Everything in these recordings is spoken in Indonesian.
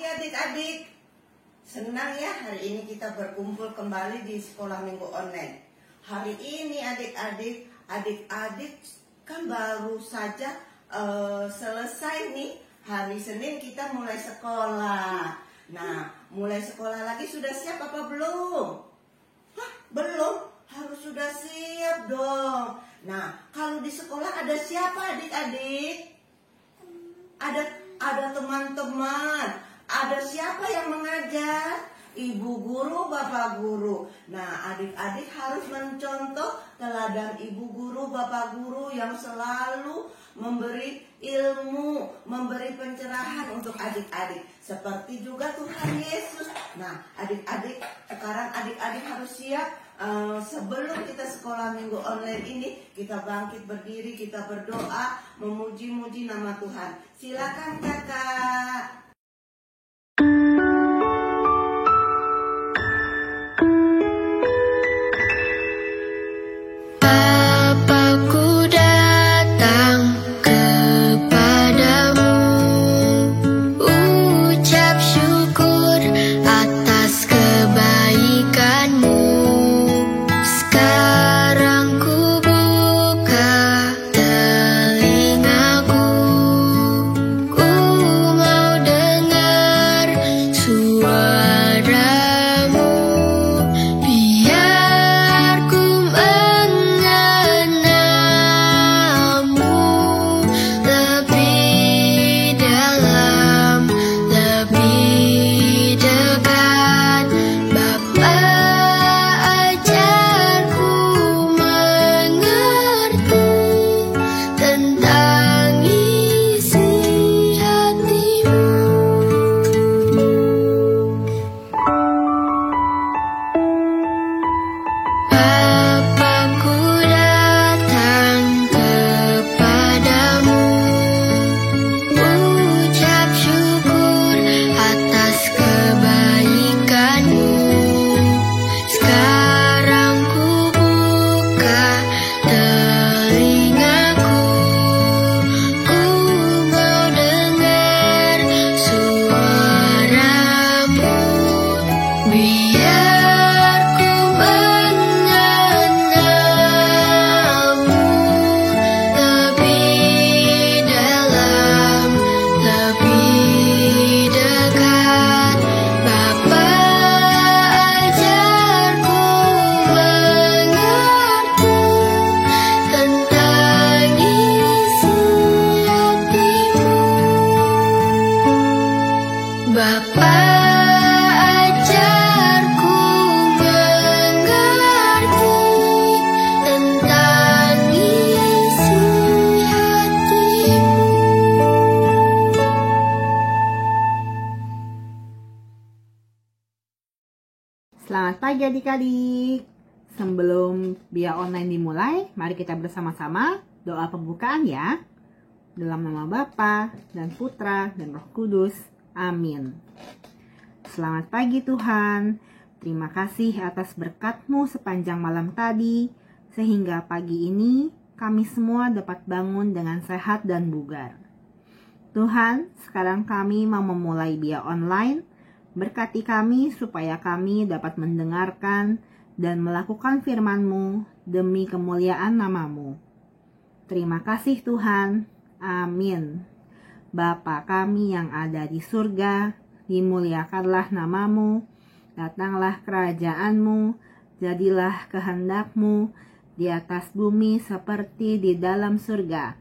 Adik-adik, senang ya hari ini kita berkumpul kembali di sekolah minggu online. Hari ini adik-adik kan baru saja selesai nih. Hari Senin kita mulai sekolah. Nah, mulai sekolah lagi sudah siap apa belum? Hah, belum? Harus sudah siap dong. Nah, kalau di sekolah ada siapa adik-adik? Ada teman-teman. Ada siapa yang mengajar? Ibu guru, bapak guru. Nah, adik-adik harus mencontoh teladan ibu guru, bapak guru yang selalu memberi ilmu, memberi pencerahan untuk adik-adik. Seperti juga Tuhan Yesus. Nah, adik-adik, sekarang adik-adik harus siap. Sebelum kita sekolah minggu online ini, kita bangkit berdiri, kita berdoa, memuji-muji nama Tuhan. Silakan kakak. Bapakku datang kepadamu, ucap syukur atas kebaikanmu. Sekarang ku buka telingaku, ku mau dengar suaramu. Biar ku mengenalmu lebih dalam, lebih dekat. Bapa, ajarku mengerti tentang isi hatimu. Bapakku datang kepadamu, ucap syukur atas kebaikanmu. Sekarang ku buka telingaku, ku mau dengar suaramu. Biar ku mengenalmu lebih dalam, lebih dekat. Bapa, ajarku mengerti tentang isi hatimu. Bapa, ajarku mengerti tentang isi hatimu. Selamat pagi adik-adik. Sebelum Bia Online dimulai, mari kita bersama-sama doa pembukaan ya. Dalam nama Bapa dan Putra dan Roh Kudus. Amin. Selamat pagi Tuhan. Terima kasih atas berkat-Mu sepanjang malam tadi, sehingga pagi ini kami semua dapat bangun dengan sehat dan bugar. Tuhan, sekarang kami mau memulai Bia Online. Berkati kami supaya kami dapat mendengarkan dan melakukan firman-Mu demi kemuliaan nama-Mu. Terima kasih Tuhan. Amin. Bapa kami yang ada di surga, dimuliakanlah nama-Mu, datanglah kerajaan-Mu, jadilah kehendak-Mu di atas bumi seperti di dalam surga.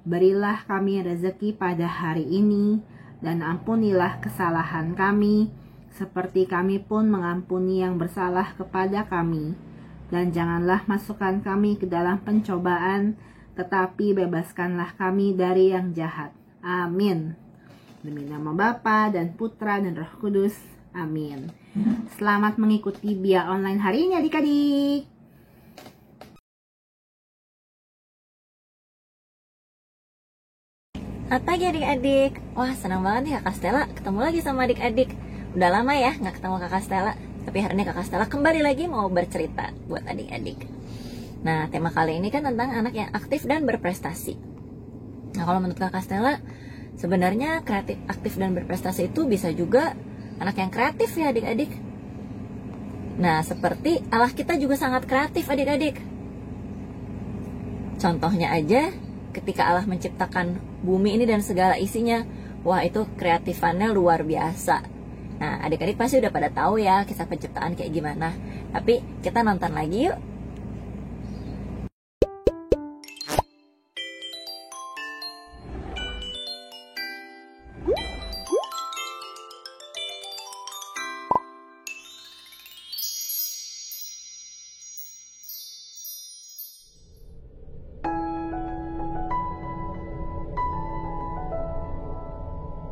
Berilah kami rezeki pada hari ini, dan ampunilah kesalahan kami, seperti kami pun mengampuni yang bersalah kepada kami. Dan janganlah masukkan kami ke dalam pencobaan, tetapi bebaskanlah kami dari yang jahat. Amin. Demi nama Bapa dan Putra dan Roh Kudus. Amin. Selamat mengikuti Bia Online hari ini adik-adik. Selamat pagi adik-adik. Wah, senang banget nih Kakak Stella ketemu lagi sama adik-adik. Udah lama ya nggak ketemu Kakak Stella. Tapi hari ini Kakak Stella kembali lagi mau bercerita buat adik-adik. Nah, tema kali ini kan tentang anak yang aktif dan berprestasi. Nah, kalau menurut Kakak Stella, Sebenarnya kreatif, aktif, dan berprestasi itu bisa juga anak yang kreatif ya adik-adik. Nah, seperti Allah kita juga sangat kreatif adik-adik. Contohnya aja ketika Allah menciptakan bumi ini dan segala isinya. Wah, itu kreatifannya luar biasa. Nah, adik-adik pasti udah pada tahu ya kisah penciptaan kayak gimana. Tapi kita nonton lagi yuk.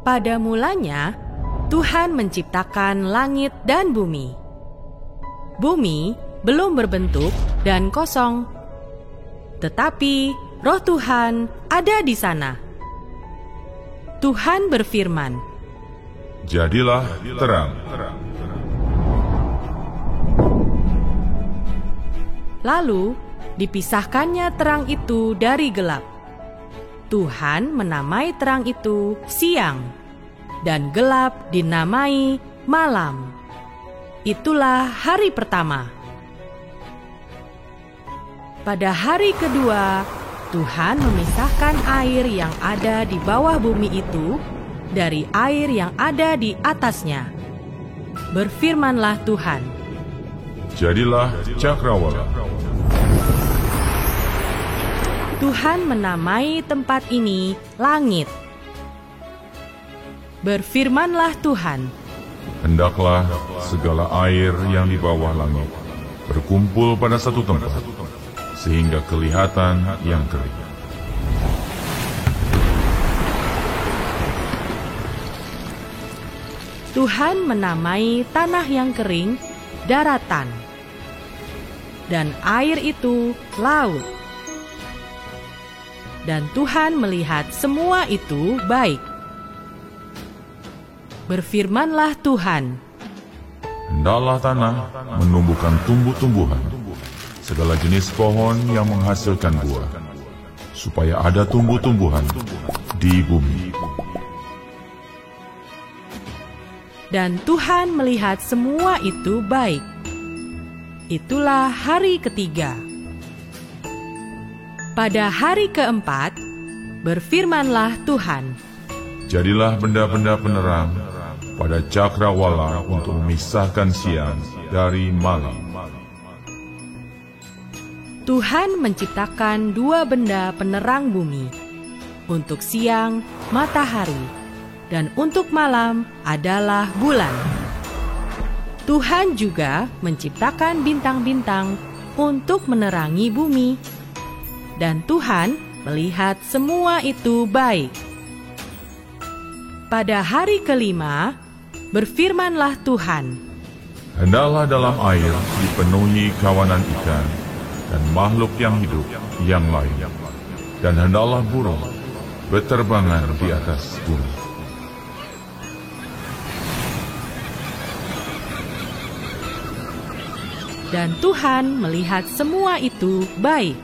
Pada mulanya, Tuhan menciptakan langit dan bumi. Bumi belum berbentuk dan kosong, tetapi Roh Tuhan ada di sana. Tuhan berfirman, "Jadilah terang." Lalu dipisahkannya terang itu dari gelap. Tuhan menamai terang itu siang, dan gelap dinamai malam. Itulah hari pertama. Pada hari kedua, Tuhan memisahkan air yang ada di bawah bumi itu dari air yang ada di atasnya. Berfirmanlah Tuhan, "Jadilah cakrawala." Tuhan menamai tempat ini langit. Berfirmanlah Tuhan, Hendaklah segala air yang di bawah langit berkumpul pada satu tempat, sehingga kelihatan yang kering. Tuhan menamai tanah yang kering daratan, dan air itu laut. Dan Tuhan melihat semua itu baik. Berfirmanlah Tuhan, Hendaklah tanah menumbuhkan tumbuh-tumbuhan, segala jenis pohon yang menghasilkan buah, supaya ada tumbuh-tumbuhan di bumi. dan Tuhan melihat semua itu baik. Itulah hari ketiga. Pada hari keempat, berfirmanlah Tuhan, Jadilah benda-benda penerang pada cakrawala untuk memisahkan siang dari malam. Tuhan menciptakan dua benda penerang bumi, untuk siang matahari, dan untuk malam adalah bulan. Tuhan juga menciptakan bintang-bintang untuk menerangi bumi, dan Tuhan melihat semua itu baik. Pada hari kelima, berfirmanlah Tuhan, Hendaklah dalam air dipenuhi kawanan ikan dan makhluk yang hidup yang lain, dan hendaklah burung berterbangan di atas bumi. dan Tuhan melihat semua itu baik.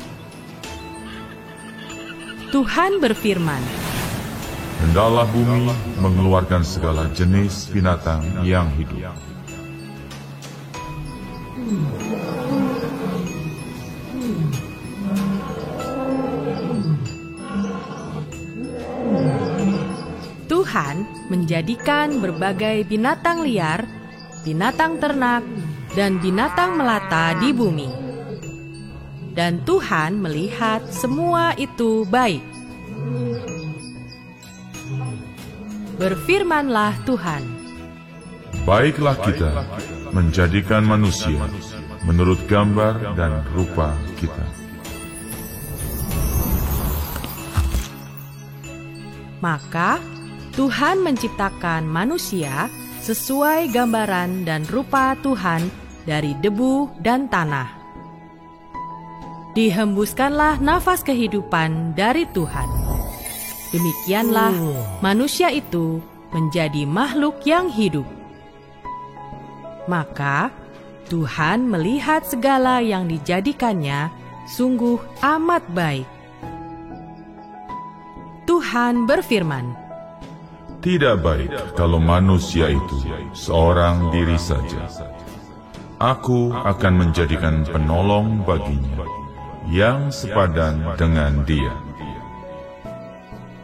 Tuhan berfirman, Hendaklah bumi mengeluarkan segala jenis binatang yang hidup. Tuhan menjadikan berbagai binatang liar, binatang ternak, dan binatang melata di bumi. Dan Tuhan melihat semua itu baik. Berfirmanlah Tuhan, Baiklah kita menjadikan manusia menurut gambar dan rupa kita. Maka Tuhan menciptakan manusia sesuai gambaran dan rupa Tuhan dari debu dan tanah. Dihembuskanlah nafas kehidupan dari Tuhan. Demikianlah manusia itu menjadi makhluk yang hidup. Maka Tuhan melihat segala yang dijadikannya sungguh amat baik. Tuhan berfirman, Tidak baik kalau manusia itu seorang diri saja. Aku akan menjadikan penolong baginya yang sepadan dengan dia.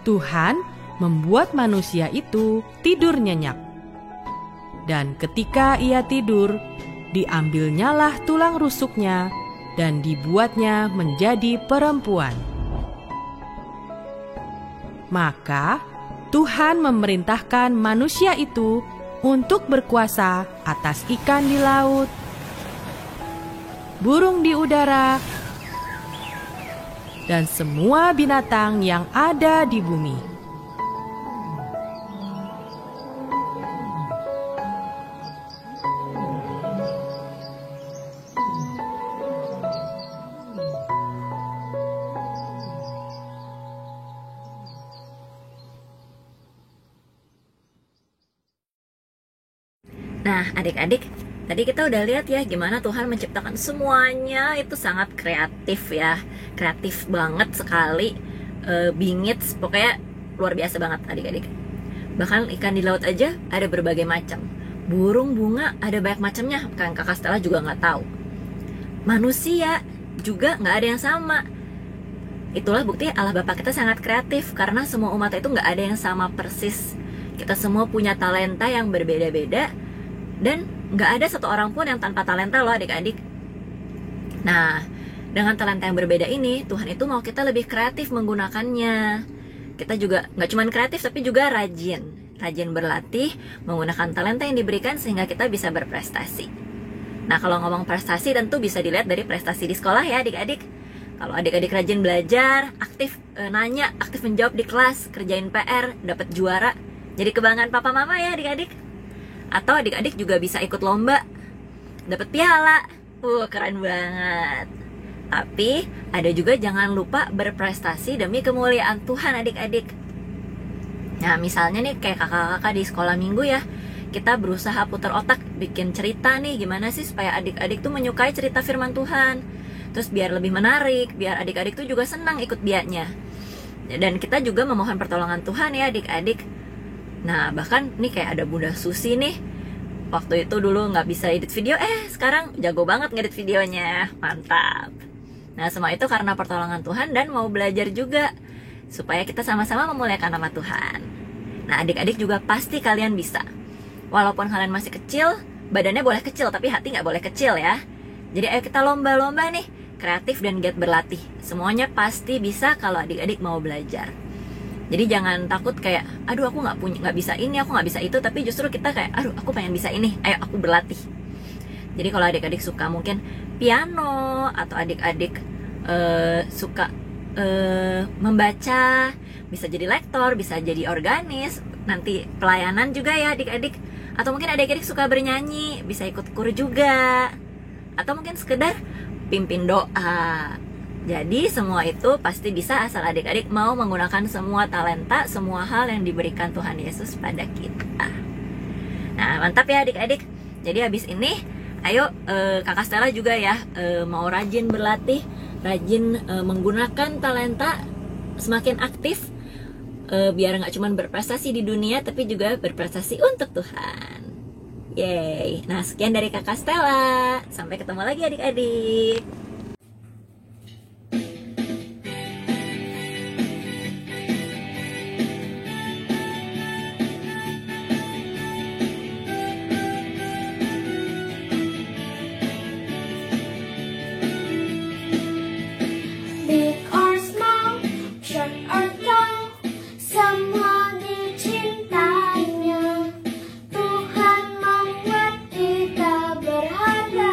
Tuhan membuat manusia itu tidur nyenyak. Dan ketika ia tidur, diambilnyalah tulang rusuknya dan dibuatnya menjadi perempuan. Maka Tuhan memerintahkan manusia itu untuk berkuasa atas ikan di laut, burung di udara, dan semua binatang yang ada di bumi. Nah, adik-adik, tadi kita udah lihat ya gimana Tuhan menciptakan semuanya itu sangat kreatif ya. Kreatif banget sekali, bingit, pokoknya luar biasa banget adik-adik. Bahkan ikan di laut aja ada berbagai macam. Burung, bunga ada banyak macamnya, kan Kakak Stella juga nggak tahu. Manusia juga nggak ada yang sama. Itulah bukti Allah Bapa kita sangat kreatif, karena semua umat itu nggak ada yang sama persis. Kita semua punya talenta yang berbeda-beda, dan nggak ada satu orang pun yang tanpa talenta loh adik-adik. Nah, dengan talenta yang berbeda ini, Tuhan itu mau kita lebih kreatif menggunakannya. Kita juga nggak cuma kreatif, tapi juga rajin berlatih menggunakan talenta yang diberikan sehingga kita bisa berprestasi. Nah, kalau ngomong prestasi tentu bisa dilihat dari prestasi di sekolah ya adik-adik. Kalau adik-adik rajin belajar, aktif nanya, aktif menjawab di kelas, kerjain PR, dapat juara, jadi kebanggaan papa mama ya adik-adik. Atau adik-adik juga bisa ikut lomba, dapat piala. Keren banget. Tapi ada juga jangan lupa berprestasi demi kemuliaan Tuhan adik-adik. Nah, misalnya nih kayak kakak-kakak di sekolah minggu ya, kita berusaha putar otak bikin cerita nih, gimana sih supaya adik-adik tuh menyukai cerita firman Tuhan. Terus biar lebih menarik, biar adik-adik tuh juga senang ikut biaknya. Dan kita juga memohon pertolongan Tuhan ya adik-adik. Nah, bahkan nih kayak ada Bunda Susi nih, waktu itu dulu nggak bisa edit video, sekarang jago banget ngedit videonya, mantap. Nah, semua itu karena pertolongan Tuhan dan mau belajar juga, supaya kita sama-sama memuliakan nama Tuhan. Nah, adik-adik juga pasti kalian bisa. Walaupun kalian masih kecil, badannya boleh kecil, tapi hati nggak boleh kecil ya. Jadi ayo kita lomba-lomba nih, kreatif dan giat berlatih. Semuanya pasti bisa kalau adik-adik mau belajar. Jadi jangan takut kayak, aduh aku nggak bisa ini, aku nggak bisa itu, tapi justru kita kayak, aduh aku pengen bisa ini, ayo aku berlatih. Jadi kalau adik-adik suka mungkin piano, atau adik-adik suka membaca, bisa jadi lektor, bisa jadi organis, nanti pelayanan juga ya adik-adik. Atau mungkin adik-adik suka bernyanyi, bisa ikut kur juga. Atau mungkin sekedar pimpin doa. Jadi semua itu pasti bisa asal adik-adik mau menggunakan semua talenta, semua hal yang diberikan Tuhan Yesus pada kita. Nah, mantap ya adik-adik. Jadi habis ini, ayo kakak Stella juga ya mau rajin berlatih, rajin menggunakan talenta, semakin aktif, biar nggak cuma berprestasi di dunia, tapi juga berprestasi untuk Tuhan. Yeay. Nah, sekian dari kakak Stella. Sampai ketemu lagi adik-adik. Big or small, short or tall, semua dicintainya. Tuhan membuat kita berharga.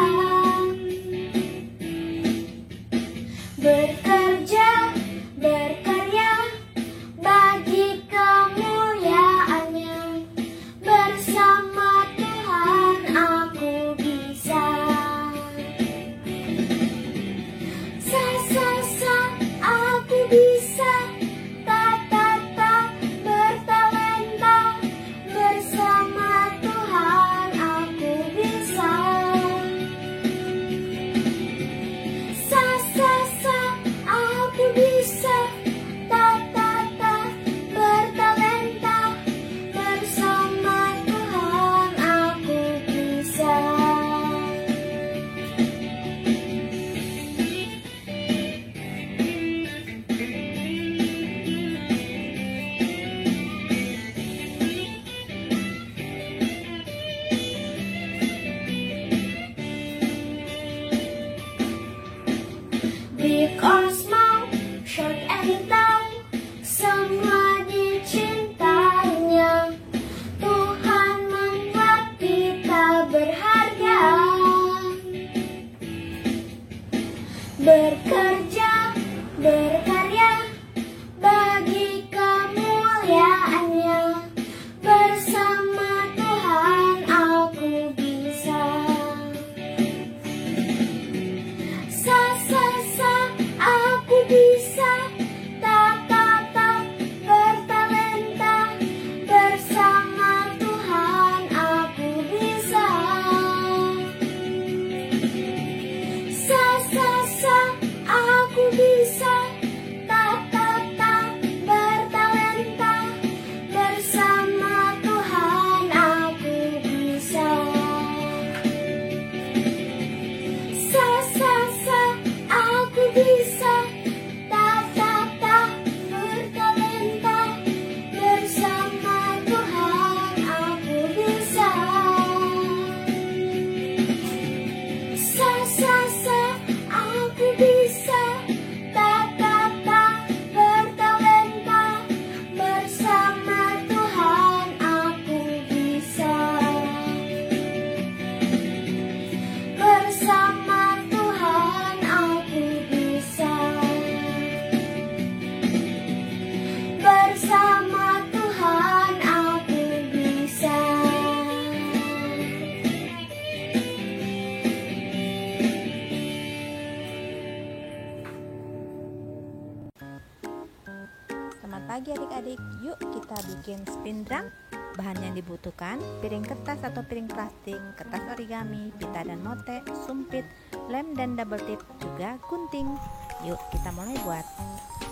pagi adik-adik. Yuk kita bikin spin drum. Bahan yang dibutuhkan: piring kertas atau piring plastik, kertas origami, pita dan motek, sumpit, lem dan double tip, juga gunting. Yuk kita mulai buat.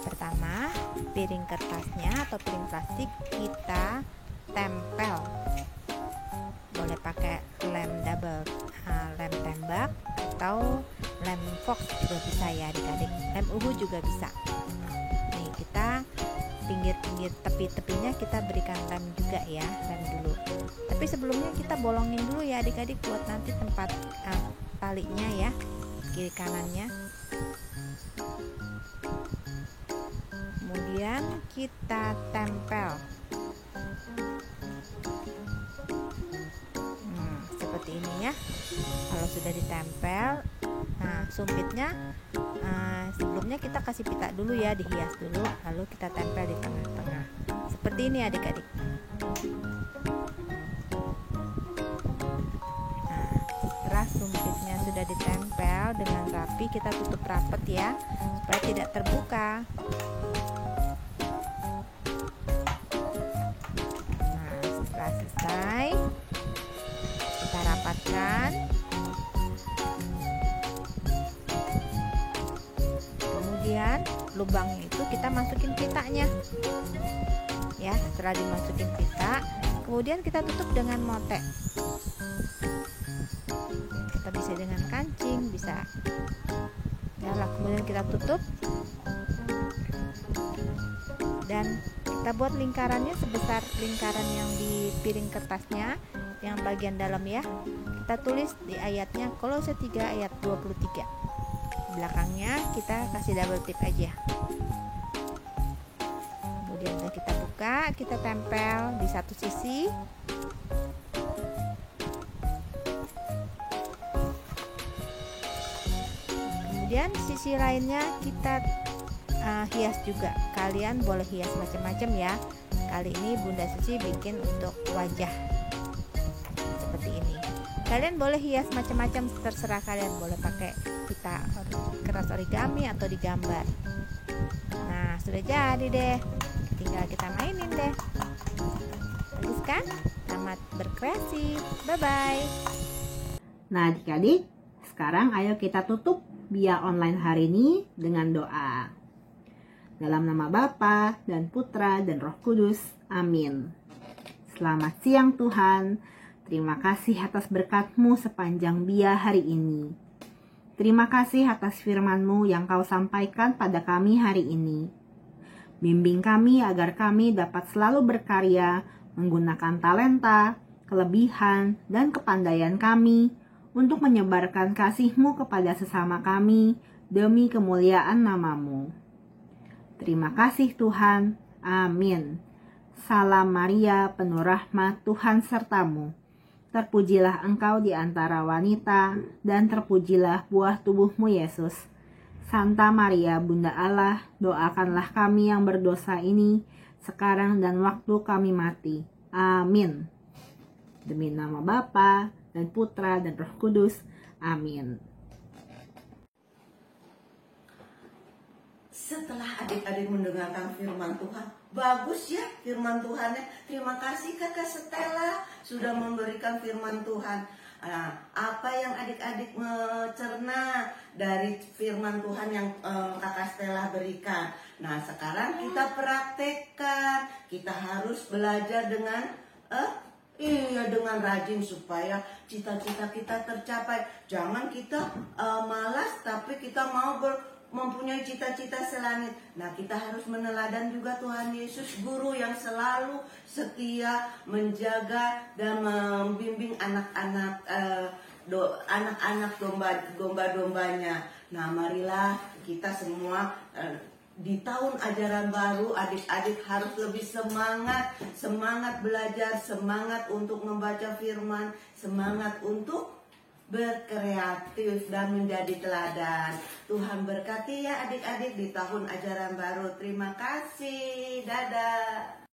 Pertama, piring kertasnya atau piring plastik kita tempel. Boleh pakai lem lem tembak atau lem fox juga bisa ya adik-adik. Lem uhu juga bisa. Nih kita pinggir-pinggir tepi-tepinya kita berikan lem juga ya, lem dulu. Tapi sebelumnya kita bolongin dulu ya adik-adik buat nanti tempat talinya ya, kiri kanannya. Kemudian kita tempel. Seperti ini ya. Kalau sudah ditempel, nah sumpitnya sebelumnya kita kasih pita dulu ya, dihias dulu, lalu kita tempel di tengah-tengah seperti ini adik-adik. Nah, setelah sumpitnya sudah ditempel dengan rapi, kita tutup rapat ya supaya tidak terbuka. Nah, setelah selesai kita rapatkan. Kemudian lubangnya itu kita masukin pitanya ya. Setelah dimasukin pita, kemudian kita tutup dengan motek. Kita bisa dengan kancing, bisa ya lah. Kemudian kita tutup dan kita buat lingkarannya sebesar lingkaran yang di piring kertasnya yang bagian dalam ya. Kita tulis di ayatnya Kolose 3 ayat 23. Belakangnya kita kasih double tip aja. Kemudian kita buka, kita tempel di satu sisi. Kemudian sisi lainnya kita hias juga. Kalian boleh hias macam-macam ya. Kali ini Bunda Suci bikin untuk wajah seperti ini. Kalian boleh hias macam-macam, terserah kalian. Boleh pakai pita kertas origami atau digambar. Nah, sudah jadi deh. Tinggal kita mainin deh. Bagus kan? Selamat berkreasi. Bye-bye. Nah adik-adik, sekarang ayo kita tutup Bia Online hari ini dengan doa. Dalam nama Bapa dan Putra dan Roh Kudus. Amin. Selamat siang Tuhan. Terima kasih atas berkat-Mu sepanjang Bia hari ini. Terima kasih atas firman-Mu yang Kau sampaikan pada kami hari ini. Bimbing kami agar kami dapat selalu berkarya menggunakan talenta, kelebihan, dan kepandaian kami untuk menyebarkan kasih-Mu kepada sesama kami demi kemuliaan nama-Mu. Terima kasih Tuhan. Amin. Salam Maria, penuh rahmat, Tuhan sertamu. Terpujilah engkau di antara wanita, dan terpujilah buah tubuhmu Yesus. Santa Maria, Bunda Allah, doakanlah kami yang berdosa ini, sekarang dan waktu kami mati. Amin. Demi nama Bapa dan Putra dan Roh Kudus. Amin. Setelah adik-adik mendengarkan firman Tuhan, bagus ya firman Tuhannya. Terima kasih Kakak Stella sudah memberikan firman Tuhan. Nah, apa yang adik-adik mencerna dari firman Tuhan yang Kakak Stella berikan? Nah, sekarang kita praktekkan. Kita harus belajar dengan dengan rajin supaya cita-cita kita tercapai. Jangan kita malas tapi kita mau mempunyai cita-cita selangit. Nah, kita harus meneladan juga Tuhan Yesus, guru yang selalu setia menjaga dan membimbing anak-anak domba-dombanya. Nah, marilah kita semua di tahun ajaran baru, adik-adik harus lebih semangat belajar, semangat untuk membaca firman, semangat untuk berkreatif dan menjadi teladan. Tuhan berkati ya adik-adik di tahun ajaran baru. Terima kasih. Dadah.